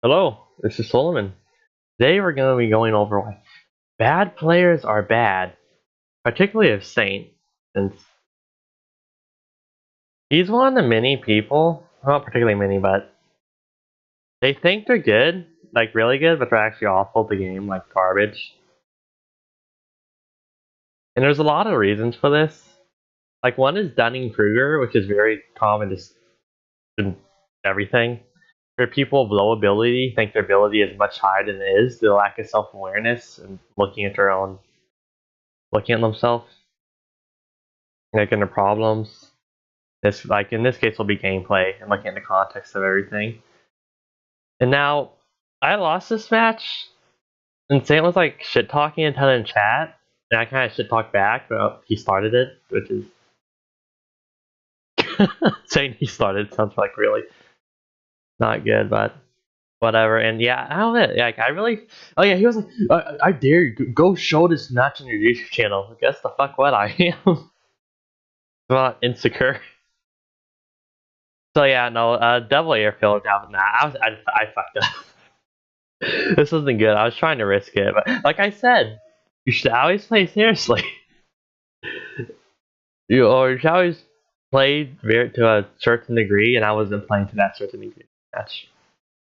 Hello, this is Solomon. Today we're going to be going over why bad players are bad, particularly of Saint, since he's one of the many people, not particularly many, but they think they're good, like really good, but they're actually awful at the game, like garbage. And there's a lot of reasons for this. Like one is Dunning-Kruger, which is very common just in everything. Where people of low ability think their ability is much higher than it is, the lack of self-awareness and looking at themselves, making their problems. This, like in this case, will be gameplay and looking at the context of everything. And now, I lost this match, and Sam was like shit talking a ton in chat, and I kind of shit talked back, but he started it, which is saying he started sounds like really not good, but whatever. And yeah, I don't know, like I really, oh yeah, he was like, I dare you, go show this match on your YouTube channel. I guess the fuck what I am. I'm not insecure. So yeah, no, Devil Airfield down. Nah, I fucked up. This wasn't good. I was trying to risk it, but like I said, you should always play seriously. You should always play to a certain degree, and I wasn't playing to that certain degree match,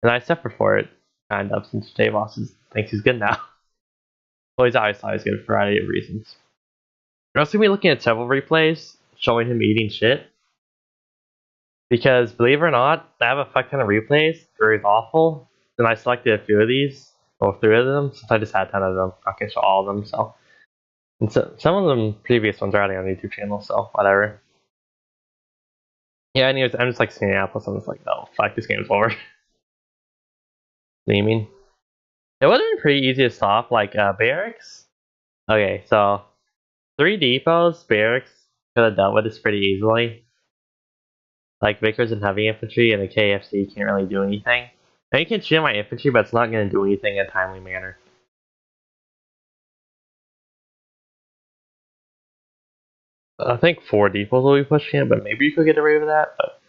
and I suffered for it kind of since Jay Boss thinks he's good now. Well, he's always thought he's good for a variety of reasons. We're also gonna be looking at several replays showing him eating shit. Because believe it or not, I have a fuck ton of replays where he's awful, and I selected a few of these, or 3 of them, since I just had a ton of them. I can show all of them, so. And so, some of them previous ones are already on the YouTube channel, so whatever. Yeah, anyways, I'm just like seeing Apple, so I'm just like, oh fuck, this game's over. Naming. It would have been pretty easy to stop, like barracks. Okay, so 3 depots, barracks could have dealt with this pretty easily. Like Vickers and heavy infantry and the KFC can't really do anything. Now you can shoot my infantry, but it's not going to do anything in a timely manner. I think 4 depots will be pushing it, but maybe you could get away with that. But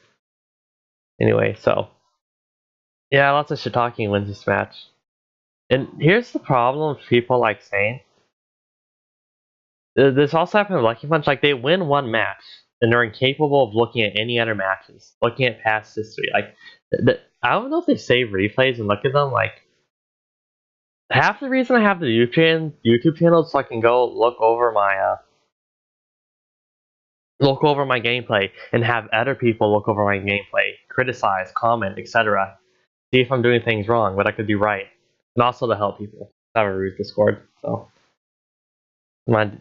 anyway, so yeah, lots of shit talking wins this match. And here's the problem with people like saying this also happened with Lucky Punch. Like they win one match and they're incapable of looking at any other matches, looking at past history. Like I don't know if they save replays and look at them. Like half the reason I have the YouTube channel is so I can go look over my gameplay and have other people look over my gameplay, criticize, comment, etc. See if I'm doing things wrong, what I could do right, and also to help people. I have a RUSE Discord, so my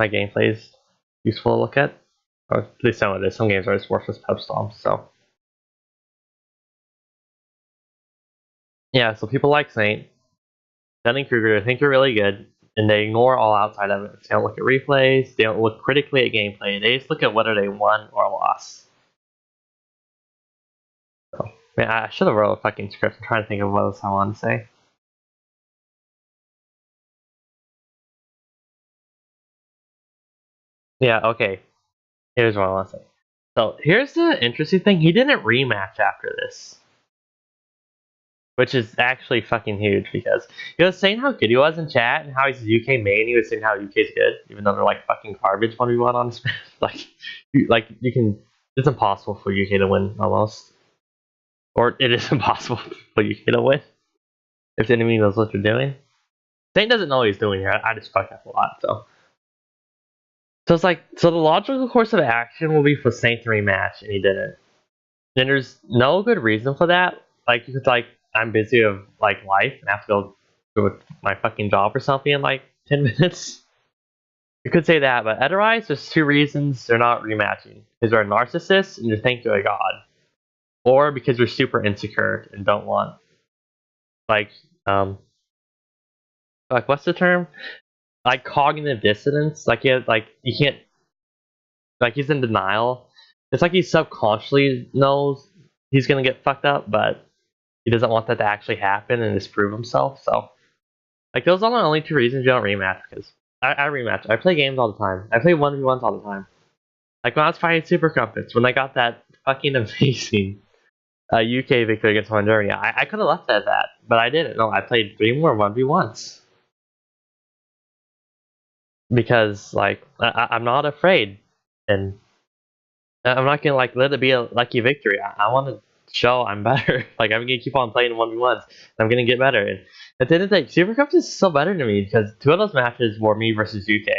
gameplay is useful to look at. Or at least some of it is. Some games are just worthless pub stomps, so. Yeah, so people like Saint, Dunning-Kruger, they think they're really good, and they ignore all outside evidence. They don't look at replays, they don't look critically at gameplay, they just look at whether they won or lost. So, man, I should have wrote a fucking script. I'm trying to think of what else I want to say. Yeah, okay. Here's what I want to say. So, here's the interesting thing. He didn't rematch after this. Which is actually fucking huge because he was saying how good he was in chat and how he's a UK main. He was saying how UK's good, even though they're like fucking garbage 1v1 on this match. You can. It's impossible for UK to win almost, or it is impossible for UK to win if the enemy knows what they're doing. Saint doesn't know what he's doing here. I just fuck up a lot, so. So it's like, so the logical course of action will be for Saint to rematch, and he didn't. And there's no good reason for that. Like, you could like. I'm busy with like life and have to go do my fucking job or something in like 10 minutes. You could say that, but otherwise, there's 2 reasons they're not rematching. Because they're a narcissist and you think you're a god. Or because you're super insecure and don't want, like what's the term? Like cognitive dissonance. Like, you can't, like he's in denial. It's like he subconsciously knows he's gonna get fucked up, but he doesn't want that to actually happen and disprove himself. So, like, those are the only 2 reasons you don't rematch. Because I rematch. I play games all the time. I play 1v1s all the time. Like when I was fighting Super Crumpets, when I got that fucking amazing UK victory against Honduras. Yeah, I could have left it at that, but I didn't. No, I played 3 more 1v1s because like I'm not afraid, and I'm not gonna like let it be a lucky victory. I want to show I'm better. Like I'm gonna keep on playing 1v1s. I'm gonna get better. And at the end of the day, Super Cups is still better to me because 2 of those matches were me versus UK.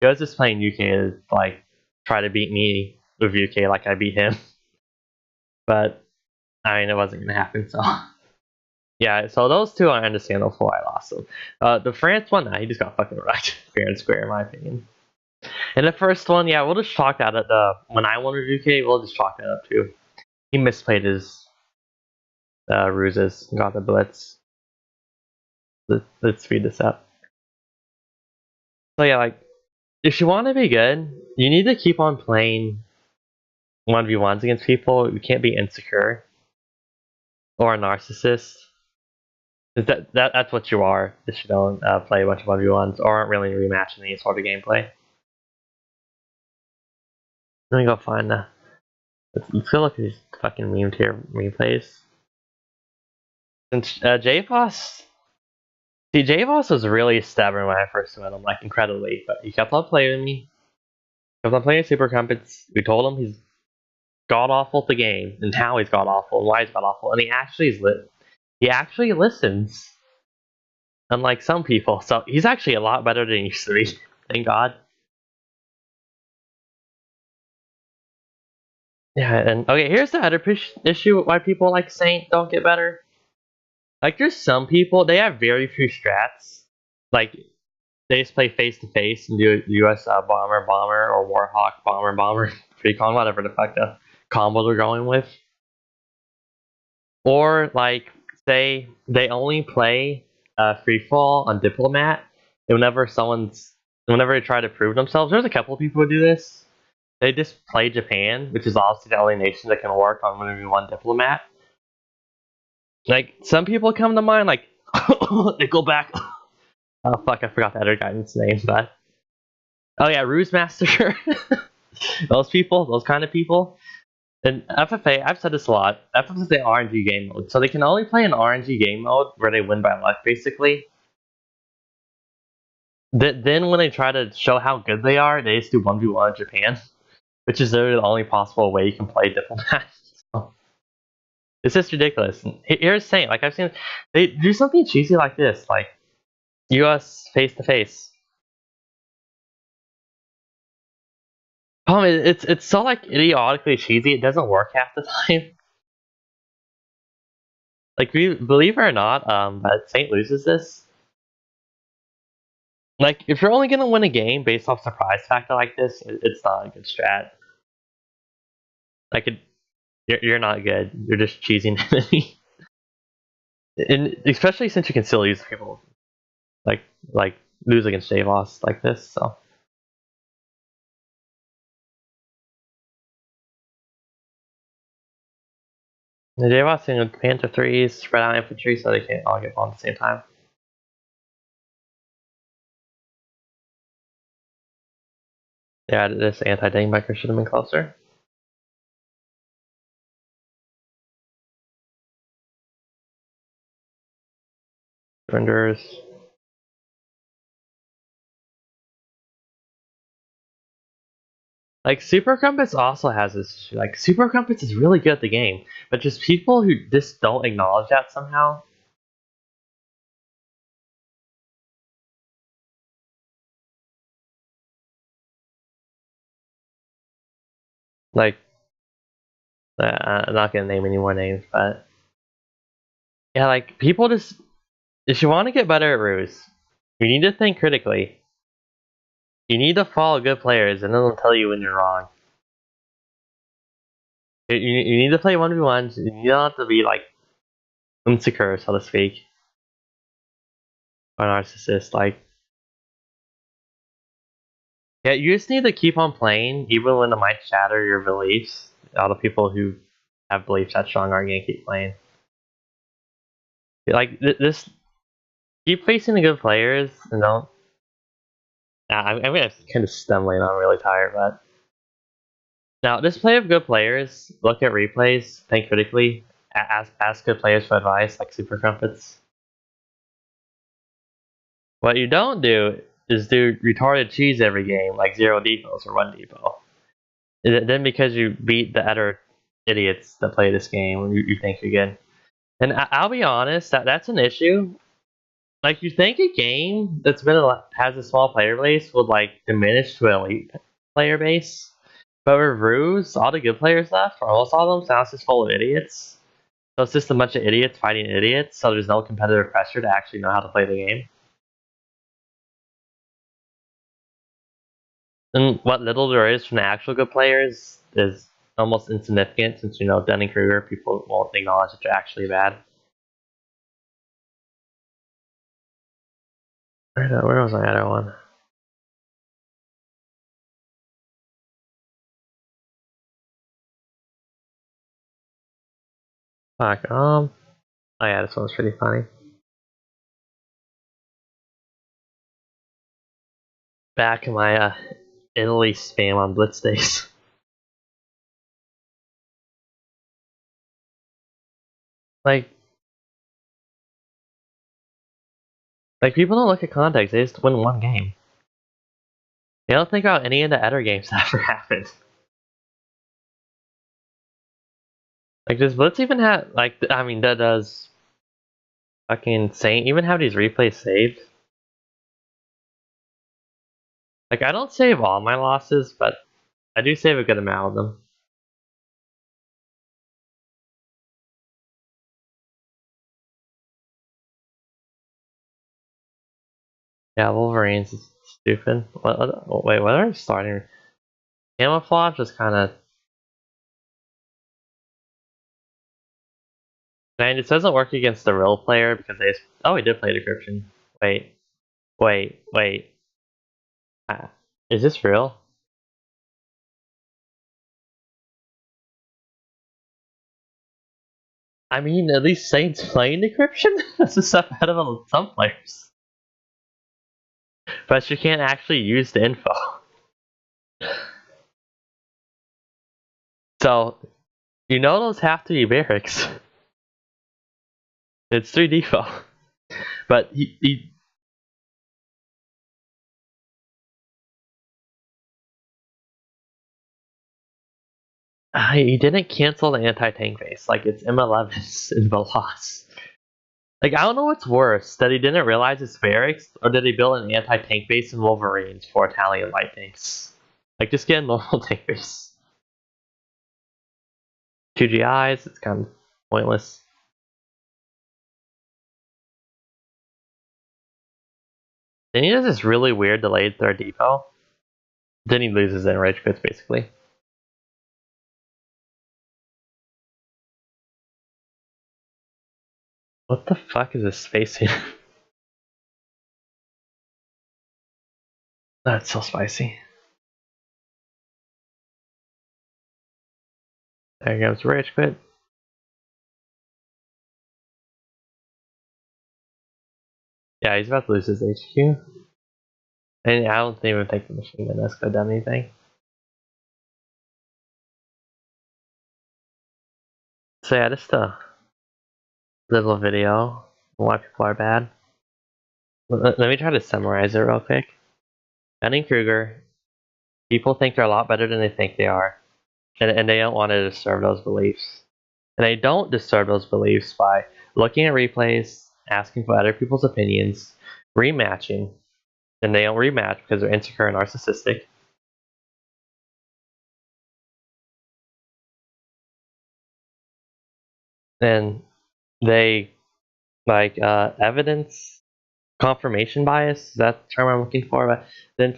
He was just playing UK to like try to beat me with UK like I beat him, but I mean it wasn't gonna happen. So yeah, so those 2 I understand why I lost them. The France one, nah, he just got fucking wrecked fair and square in my opinion. And the first one, yeah, we'll just chalk that up. When I won with UK, we'll just chalk that up too. He misplayed his ruses, got the blitz. Let's speed this up. So yeah, like if you want to be good, you need to keep on playing 1v1s against people. You can't be insecure or a narcissist. That's what you are if you don't play a bunch of 1v1s or aren't really rematching any sort of gameplay. Let me go find the. Let's go look at these fucking meme tier replays. Since JFoss. See, JFoss was really stubborn when I first met him, like incredibly, but he kept on playing with me. Kept on playing Super Crumpets. We told him he's god awful at the game, and how he's god awful, and why he's god awful, and he actually listens. Unlike some people, so he's actually a lot better than he used to be. Thank God. Yeah, and okay, here's the other issue why people like Saint don't get better. Like, there's some people, they have very few strats. Like, they just play face to face and do US bomber, or Warhawk, bomber, Precon, whatever the fuck the combo they're going with. Or, like, say they only play free fall on Diplomat, and whenever they try to prove themselves, there's a couple of people who do this. They just play Japan, which is obviously the only nation that can work on 1v1 Diplomat. Like, some people come to mind, like, they go back. Oh, fuck, I forgot the other guy's name, but. Oh, yeah, RUSE Master. Those kind of people. And FFA, I've said this a lot. FFA is the RNG game mode, so they can only play an RNG game mode where they win by luck, basically. Then, when they try to show how good they are, they just do 1v1 in Japan, which is literally the only possible way you can play Diplomat. So. It's just ridiculous. Here's Saint, like I've seen, they do something cheesy like this, like US face to face. It's so like idiotically cheesy. It doesn't work half the time. Like, believe it or not, but Saint loses this. Like, if you're only gonna win a game based off surprise factor like this, it's not a good strat. Like, you're not good. You're just cheesing enemy. And especially since you can still use people like lose against JFoss like this, so. The JFoss thing with Panther 3s spread out infantry so they can't all get bombed at the same time. Yeah, this anti-dingbacker should have been closer. Surrenders. Like, Super Crumpets also has this issue. Like, Super Crumpets is really good at the game, but just people who just don't acknowledge that somehow. Like, I'm not gonna name any more names, but yeah, like, people just, if you want to get better at RUSE, you need to think critically. You need to follow good players, and then they'll tell you when you're wrong. You need to play 1v1s. You don't have to be like insecure, so to speak, or narcissist. Like, yeah, you just need to keep on playing, even when it might shatter your beliefs. All the people who have beliefs that strong are gonna keep playing. Like, this, keep facing the good players, and don't. I'm gonna kind of stumbling. I'm really tired, but now just play with good players. Look at replays. Think critically. ask good players for advice, like super crumpets. What you don't do is do retarded cheese every game, like 0 depots or 1 depot. Then because you beat the other idiots that play this game, you think you're good. And I'll be honest, that's an issue. Like, you think a game that's has a small player base would like diminish to an elite player base, but with RUSE, all the good players left, or almost all of them, now it's just full of idiots. So it's just a bunch of idiots fighting idiots. So there's no competitive pressure to actually know how to play the game. And what little there is from the actual good players is almost insignificant, since Dunning-Kruger, people won't acknowledge that they're actually bad. Where was my other one? Fuck, oh yeah, this one's pretty funny. Back in my Italy spam on Blitz days. like people don't look at context, they just win one game. They don't think about any of the other games that ever happened. Like, does Blitz even have, that does fucking Saint even have these replays saved? Like, I don't save all my losses, but I do save a good amount of them. Yeah, Wolverine's is stupid. Wait, what are we starting? Camouflage is kind of... Man, it doesn't work against the real player because they... Oh, he did play Decryption. Wait. Is this real? I mean, at least Saint's playing Decryption? That's a step ahead of some players. But you can't actually use the info. So, those have to be barracks. It's 3 default. But he didn't cancel the anti-tank base. Like, it's M11s in Veloz. Like, I don't know what's worse, that he didn't realize it's barracks, or did he build an anti-tank base in Wolverines for Italian light tanks? Like, just get a normal tank base. 2 GIs, it's kind of pointless. Then he does this really weird delayed 3rd depot. Then he loses in rage quits, basically. What the fuck is this spacing? That's so spicy. There goes rage quit. Yeah, he's about to lose his HQ. And I don't even think the machine gun has done anything. So yeah, just a little video on why people are bad. Let me try to summarize it real quick. Dunning-Kruger, people think they're a lot better than they think they are. And they don't want to disturb those beliefs. And they don't disturb those beliefs by looking at replays, asking for other people's opinions, rematching. And they don't rematch because they're insecure and narcissistic. And they evidence confirmation bias, is that the term I'm looking for? But then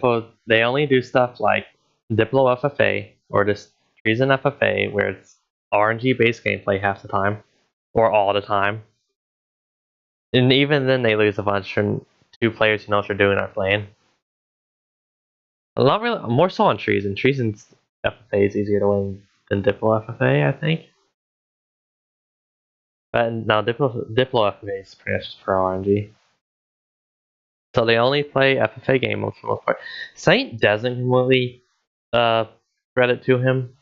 they only do stuff like Diplo FFA or just Treason FFA, where it's RNG based gameplay half the time, or all the time. And even then they lose a bunch from 2 players who know what they're doing are playing. Not really, more so on Treason. Treason's FFA is easier to win than Diplo FFA, I think. But no, Diplo FFA is pretty much for RNG. So they only play FFA game modes for the most part. Saint doesn't completely credit to him.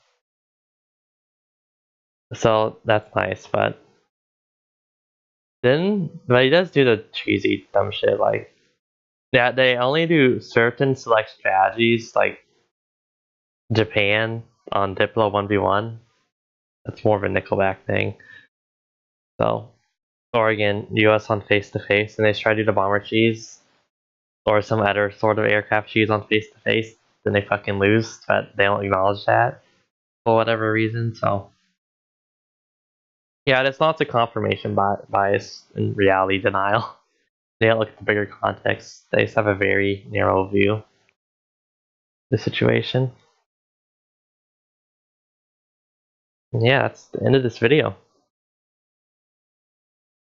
So that's nice, but he does do the cheesy dumb shit like, yeah, they only do certain select strategies like Japan on Diplo 1v1. That's more of a Nickelback thing. So Oregon, US on face to face, and they try to do the bomber cheese or some other sort of aircraft cheese on face to face, then they fucking lose, but they don't acknowledge that for whatever reason. So yeah, it's not a confirmation bias and reality denial. They don't look at the bigger context. They just have a very narrow view of the situation. And yeah, that's the end of this video.